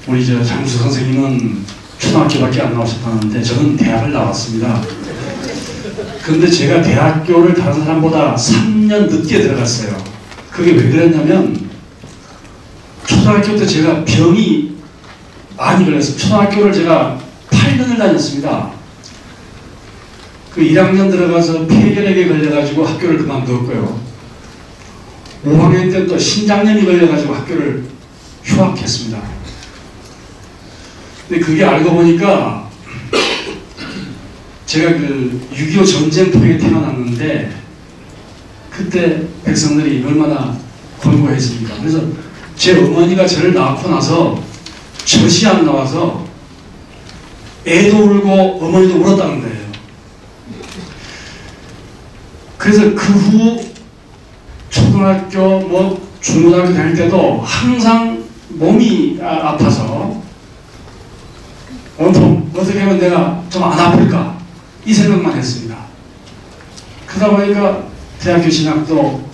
우리 장수 선생님은 초등학교밖에 안 나오셨다는데 저는 대학을 나왔습니다. 그런데 제가 대학교를 다른 사람보다 3년 늦게 들어갔어요. 그게 왜 그랬냐면 초등학교 때 제가 병이 많이 걸렸어요. 초등학교를 제가 8년을 다녔습니다. 그 1학년 들어가서 폐결핵에 걸려가지고 학교를 그만두었고요. 5학년 때 또 신장염이 걸려가지고 학교를 휴학했습니다. 근데 그게 알고 보니까 제가 그 6.25 전쟁통에 태어났는데 그때 백성들이 얼마나 권고했습니까? 그래서 제 어머니가 저를 낳고 나서 젖이 안 나와서 애도 울고 어머니도 울었다는 거예요. 그래서 그 후 초등학교 중고등학교 다닐 때도 항상 몸이 아파서 온통 어떻게 하면 내가 좀 안 아플까 이 생각만 했습니다. 그러다 보니까 대학교 진학도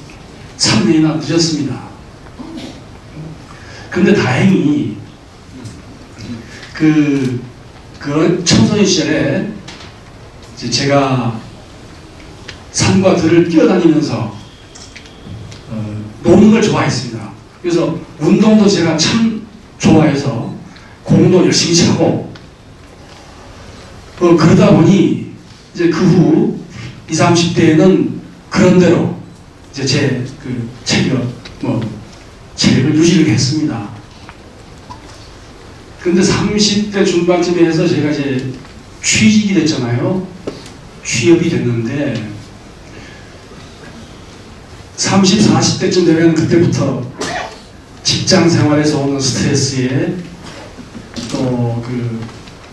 3년이나 늦었습니다. 근데 다행히 그런 청소년 시절에 제가 산과 들을 뛰어다니면서 노는 걸 좋아했습니다. 그래서 운동도 제가 참 좋아해서 공도 열심히 차고 그러다 보니 이제 그 후 20, 30대에는 그런 대로 이제 제 그 체력을 유지를 했습니다. 그런데 30대 중반쯤에 해서 제가 이제 취직이 됐잖아요. 취업이 됐는데 30, 40대쯤 되면 그때부터 직장 생활에서 오는 스트레스에 또 그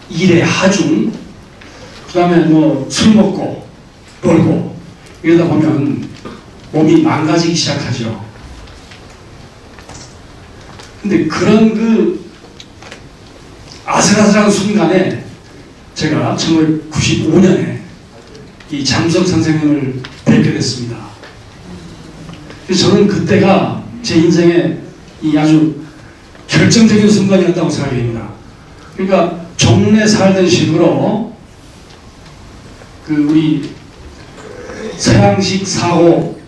일의 하중, 그 다음에 술 먹고 놀고 이러다 보면 몸이 망가지기 시작하죠. 근데 그런 그 아슬아슬한 순간에 제가 1995년에 이 장수석 선생님을 뵙게 됐습니다. 그래서 저는 그때가 제 인생의 이 아주 결정적인 순간이었다고 생각합니다. 그러니까 종래 살던 식으로 그 우리 서양식 사고,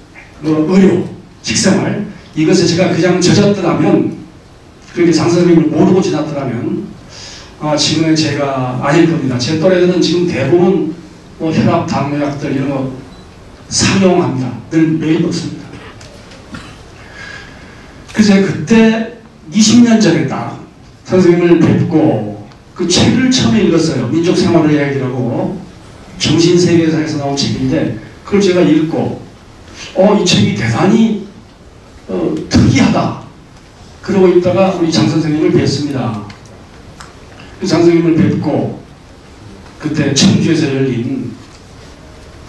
의료, 식생활 이것에 제가 그냥 젖었더라면, 그렇게 장 선생님을 모르고 지났더라면 지금의 제가 아닐 겁니다. 제 또래들은 지금 대부분 혈압, 당뇨약들 이런 거 상용합니다. 늘 매일 먹습니다. 그래서 그때 20년 전에 딱 선생님을 뵙고 그 책을 처음 읽었어요. 민족생활의 이야기라고 정신세계사에서 나온 책인데 그걸 제가 읽고 이 책이 대단히 특이하다. 그러고 있다가 우리 장 선생님을 뵀습니다. 그 장 선생님을 뵙고 그때 청주에서 열린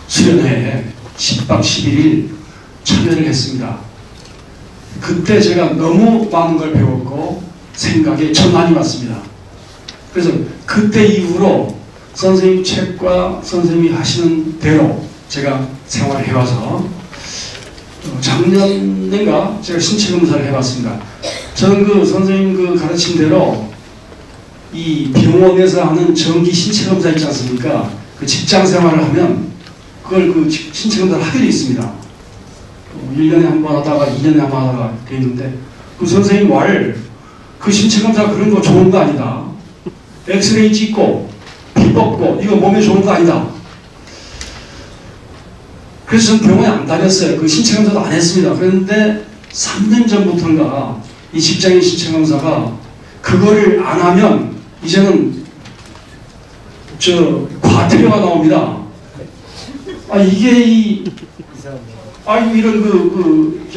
수련회에 10박 11일 참여를 했습니다. 그때 제가 너무 많은 걸 배웠고 생각에 전환이 왔습니다. 그래서 그때 이후로 선생님 책과 선생님이 하시는 대로 제가 생활을 해와서 작년인가 제가 신체검사를 해봤습니다. 저는 그 선생님 그 가르친 대로 이 병원에서 하는 정기 신체검사 있지 않습니까? 그 직장 생활을 하면 그걸 그 신체검사를 하게 돼 있습니다. 1년에 한 번 하다가 2년에 한 번 하다가 돼 있는데 그 선생님 말 그 신체검사 그런 거 좋은 거 아니다. 엑스레이 찍고 피 뽑고 이거 몸에 좋은 거 아니다. 그래서 저는 병원에 안 다녔어요. 그 신체검사도 안 했습니다. 그런데 3년 전부터인가 이 직장인 신체검사가 그거를 안 하면 이제는 과태료가 나옵니다. 이게 이런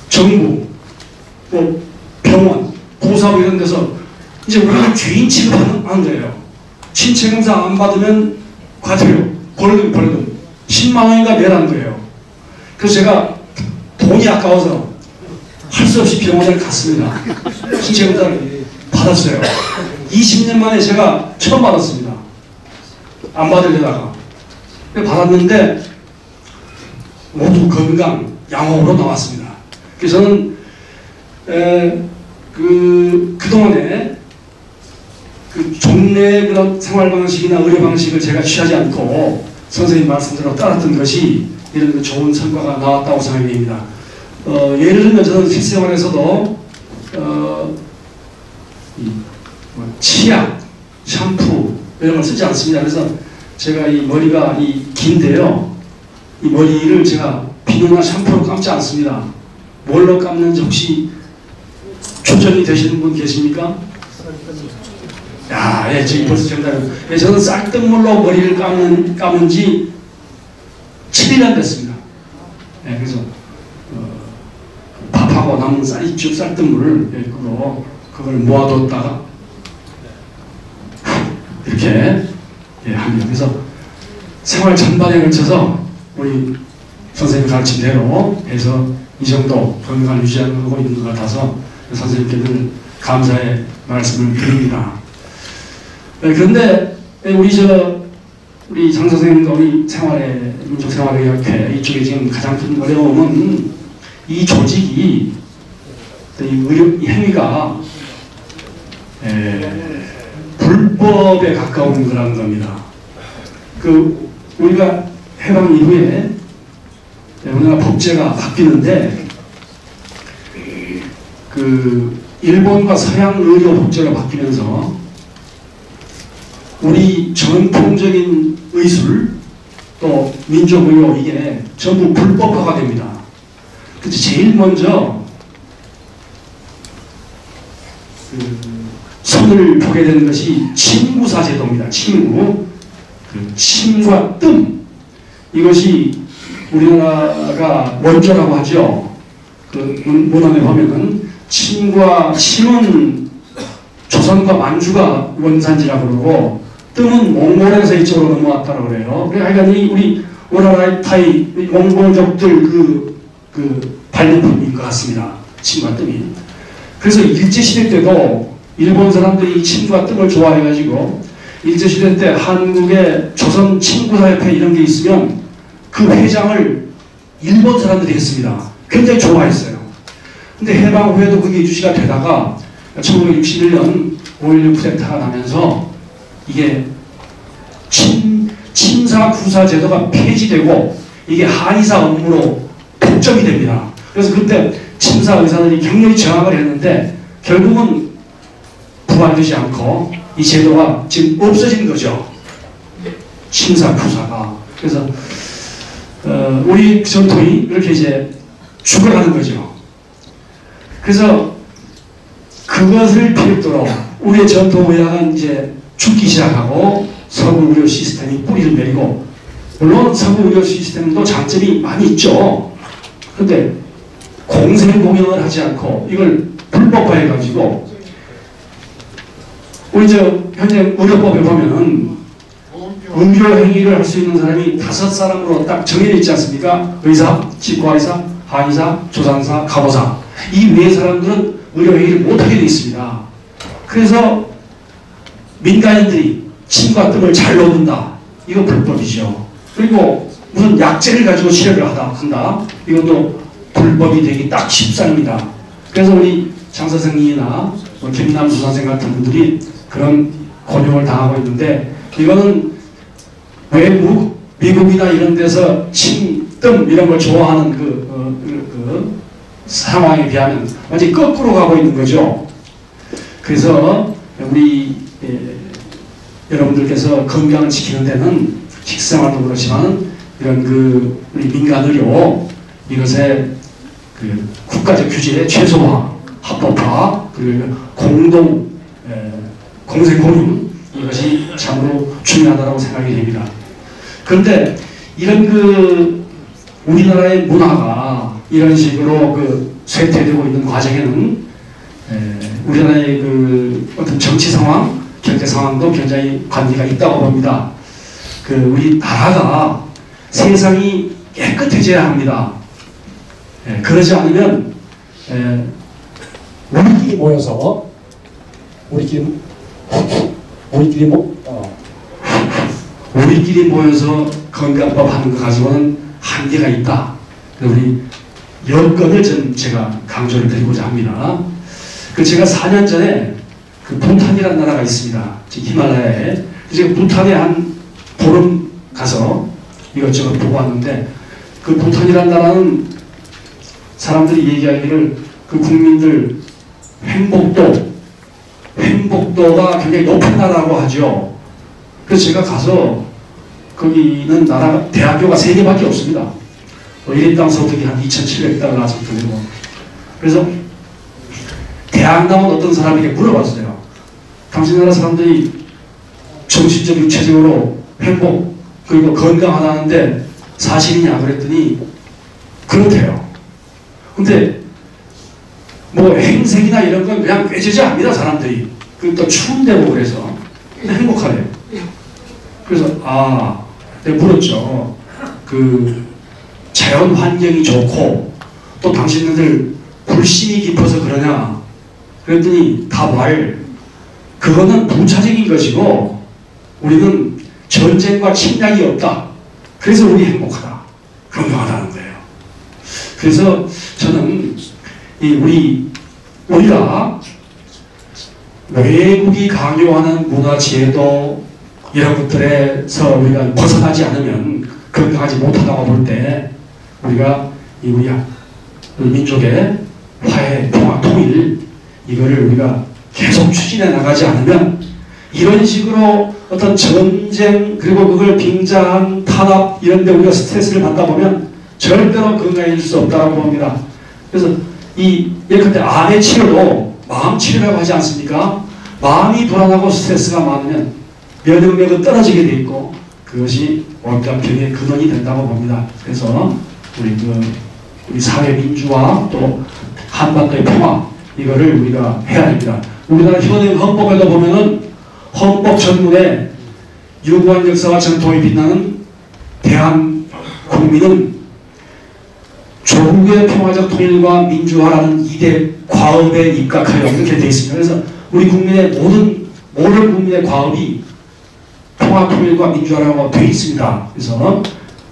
정부, 병원, 고사업 이런 데서 이제 우리는 죄인 취급하는 거예요. 신체검사 안 받으면 과태료, 벌금 10만 원인가 내라는 거예요. 그래서 제가 돈이 아까워서 할 수 없이 병원에 갔습니다. 신체검사를 받았어요. 20년 만에 제가 처음 받았습니다. 안 받으려다가. 받았는데 모두 건강, 양호로 나왔습니다. 그래서 저는 그동안에 그 종래 그런 생활 방식이나 의료 방식을 제가 취하지 않고 선생님 말씀대로 따랐던 것이 이런 그 좋은 성과가 나왔다고 생각이 됩니다. 예를 들면 저는 실생활에서도 치약, 샴푸 이런 걸 쓰지 않습니다. 그래서 제가 이 머리가 긴데요. 이 머리를 제가 비누나 샴푸로 감지 않습니다. 뭘로 감는지 혹시 초점이 되시는 분 계십니까? 야, 예, 지금 벌써 정답이에요. 예, 저는 쌀뜨물로 머리를 감은 지 7년 됐습니다. 예, 그래서 밥하고 남은 쌀 있죠, 쌀뜨물을 예, 그걸 모아뒀다가 이렇게 예, 합니다. 그래서 생활 전반에 걸쳐서 우리 선생님 가르친 대로 해서 이 정도 건강을 유지하고 있는 것 같아서 선생님께 늘 감사의 말씀을 드립니다. 네, 그런데 우리 장 선생님과 우리 민족생활의학회 이쪽에 지금 가장 큰 어려움은 이 조직이 이 행위가 불법에 가까운 거라는 겁니다. 우리가 해방 이후에 우리나라 법제가 바뀌는데 일본과 서양 의료 법제가 바뀌면서 우리 전통적인 의술 또 민족의료 이게 전부 불법화가 됩니다. 그래서 제일 먼저 손을 보게 되는 것이 침구사 제도입니다. 침과 뜸 이것이 우리나라가 원조라고 하죠. 문헌에 보면은 침은 조선과 만주가 원산지라고 그러고 뜸은 몽골에서 이쪽으로 넘어왔다고 그래요. 그러니까 우리 오라라이타이 몽골족들 발명품인 것 같습니다. 침과 뜸이. 그래서 일제시대 때도 일본 사람들이 침과 뜸을 좋아해가지고 일제시대 때 한국에 조선 침구사협회 이런 게 있으면 그 회장을 일본 사람들이 했습니다. 굉장히 좋아했어요. 근데 해방 후에도 그게 유지가 되다가 1961년 5.16 쿠데타가 나면서 이게 침사구사 제도가 폐지되고 이게 한의사 업무로 독점이 됩니다. 그래서 그때 침사 의사들이 격렬히 저항을 했는데 결국은 부활되지 않고 이 제도가 지금 없어진 거죠. 침사구사가. 그래서 우리 전통이 이렇게 이제 죽어가는 거죠. 그래서 그것을 필두로 우리의 전통의학은 이제 죽기 시작하고 서구 의료 시스템이 뿌리를 내리고 물론 서구 의료 시스템도 장점이 많이 있죠. 그런데 공생공영을 하지 않고 이걸 불법화해가지고 우리 현재 의료법에 보면은 의료 행위를 할 수 있는 사람이 5사람으로 딱 정해져 있지 않습니까? 의사, 치과의사, 한의사, 조산사, 간호사. 이 외의 사람들은 의료 행위를 못하게 되어 있습니다. 그래서 민간인들이 침과 뜸을 잘 놓는다. 이거 불법이죠. 그리고 무슨 약재를 가지고 치료를 한다. 이것도 불법이 되기 딱 쉽상입니다. 그래서 우리 장 선생님이나 김남수 선생 같은 분들이 그런 곤욕을 당하고 있는데 이거는 외국, 미국이나 이런 데서 침, 뜸 이런 걸 좋아하는 그 상황에 비하면 완전히 거꾸로 가고 있는 거죠. 그래서 우리 여러분들께서 건강을 지키는 데는 식생활도 그렇지만 이런 우리 민간의료 이것의 국가적 규제의 최소화, 합법화, 그리고 공생공유 이것이 참으로 중요하다고 생각이 됩니다. 그런데 이런 우리나라의 문화가 이런 식으로 쇠퇴되고 있는 과정에는 우리나라의 어떤 정치 상황, 경제 상황도 굉장히 관계가 있다고 봅니다. 우리 나라가 세상이 깨끗해져야 합니다. 그러지 않으면 우리끼리 모여서 우리끼리 모여서 건강법 하는 거 가지고는 한계가 있다. 우리 여건을 제가 강조를 드리고자 합니다. 제가 4년 전에 부탄이라는 나라가 있습니다. 히말라야에. 제가 부탄에 한 보름 가서 이것저것 보고 왔는데, 부탄이라는 나라는 사람들이 얘기하기를 국민들 행복도가 굉장히 높은 나라라고 하죠. 그래서 제가 가서 거기는 대학교가 3개밖에 없습니다. 1인당 소득이 한 2,700달러 정도 되고. 그래서 대학 나온 어떤 사람에게 물어봤어요. 당신 나라 사람들이 정신적, 육체적으로 행복 그리고 건강하다는데 사실이냐 그랬더니 그렇대요. 근데 뭐 행색이나 이런 건 그냥 꾀지지합니다. 사람들이. 또 추운 데고 그래서 행복하래요. 그래서 내가 물었죠. 자연 환경이 좋고 또 당신들 불신이 깊어서 그러냐 그랬더니 그거는 부차적인 것이고 우리는 전쟁과 침략이 없다. 그래서 우리 행복하다. 건강하다는 거예요. 그래서 저는 우리가 외국이 강요하는 문화 제도 이런 것들에서 우리가 벗어나지 않으면 건강하지 못하다고 볼 때 우리가 우리 민족의 화해, 평화, 통일 이거를 우리가 계속 추진해 나가지 않으면 이런 식으로 어떤 전쟁 그리고 그걸 빙자한 탄압 이런 데 우리가 스트레스를 받다 보면 절대로 건강해질 수 없다고 봅니다. 그래서 예컨대 암의 치료도 마음 치료라고 하지 않습니까? 마음이 불안하고 스트레스가 많으면 면역력은 떨어지게 돼 있고 그것이 온갖 병의 근원이 된다고 봅니다. 그래서 우리 사회 민주화 또 한반도의 평화 이거를 우리가 해야 합니다. 우리나라 현행 헌법에도 보면은 헌법 전문에 유구한 역사와 전통이 빛나는 대한국민은 조국의 평화적 통일과 민주화라는 2대 과업에 입각하여 이렇게 되어 있습니다. 그래서 우리 국민의 모든 국민의 과업이 평화, 통일과 민주화라고 되어 있습니다. 그래서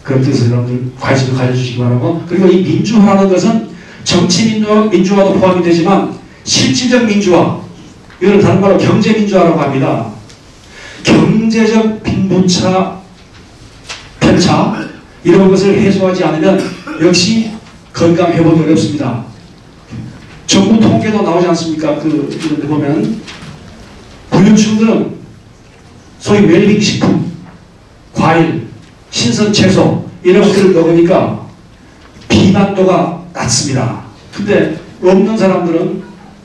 그런 뜻에서 여러분들 관심을 가져주시기 바라고, 그리고 이 민주화라는 것은 정치 민주화도 포함이 되지만 실질적 민주화, 이거는 다른 말로 경제 민주화라고 합니다. 경제적 빈부차, 편차 이런 것을 해소하지 않으면 역시 건강 회복이 어렵습니다. 정부 통계도 나오지 않습니까? 이런 데 보면 불륜층들은 소위 웰빙 식품, 과일, 신선 채소 이런 것들을 먹으니까 비만도가 낮습니다. 근데 없는 사람들은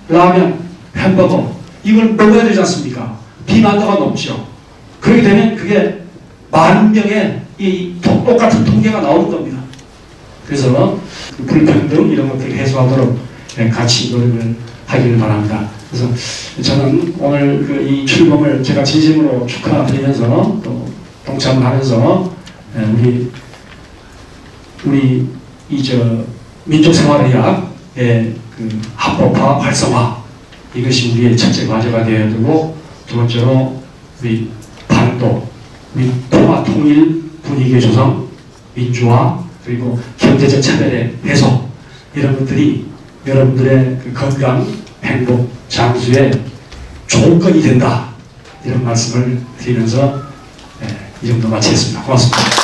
라면, 햄버거 이걸 먹어야 되지 않습니까? 비만도가 높죠. 그렇게 되면 그게 10,000명의 똑같은 통계가 나오는 겁니다. 그래서 불평등 이런 것들을 해소하도록 같이 노력을 하기를 바랍니다. 그래서 저는 오늘 이 출범을 제가 진심으로 축하드리면서 또 동참을 하면서 우리 민족생활의학의 합법화, 활성화 이것이 우리의 첫째 과제가 되어야 되고, 두 번째로 우리 반도, 우리 평화 통일 분위기의 조성, 민주화, 그리고 경제적 차별의 해소 이런 것들이 여러분들의 건강, 행복, 장수의 조건이 된다. 이런 말씀을 드리면서 이 정도 마치겠습니다. 고맙습니다.